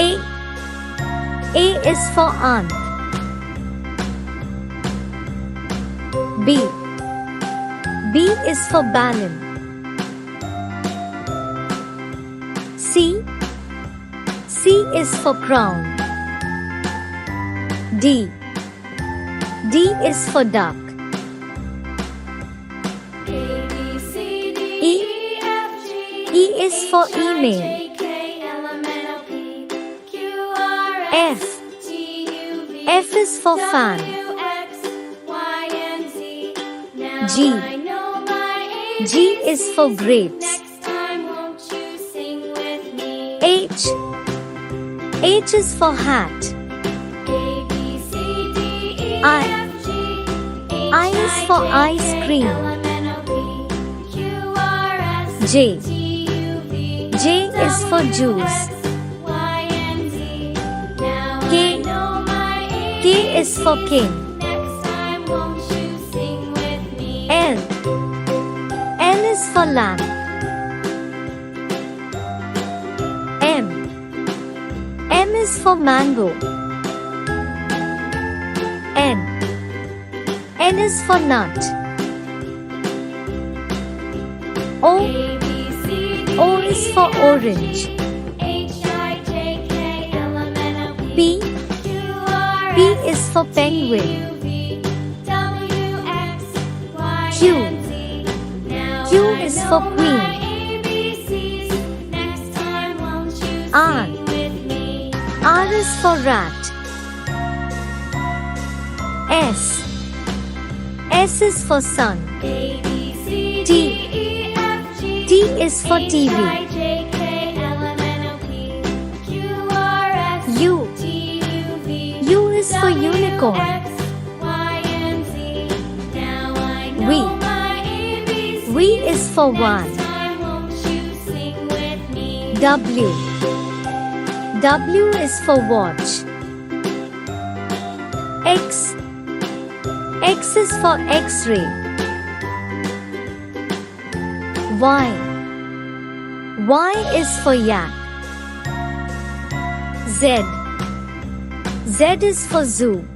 A. A is for aunt. B. B is for balloon. C. C is for crown. D. D is for duck. E. E is for email. F. F is for fan. G. G is for grapes. H. H is for hat. I is for ice cream. J. J is for juice. K. K is for king. L. L is for lamp. M. M is for mango. N. N is for nut. O. O is for orange. P. P is for penguin. Q. Q is for queen. R. R is for rat. S. S is for sun. T. T is for TV. U. U is for unicorn. V. V is for one. W. W is for watch. X. X is for X-ray. Y. Y is for yak. Z. Z is for zoo.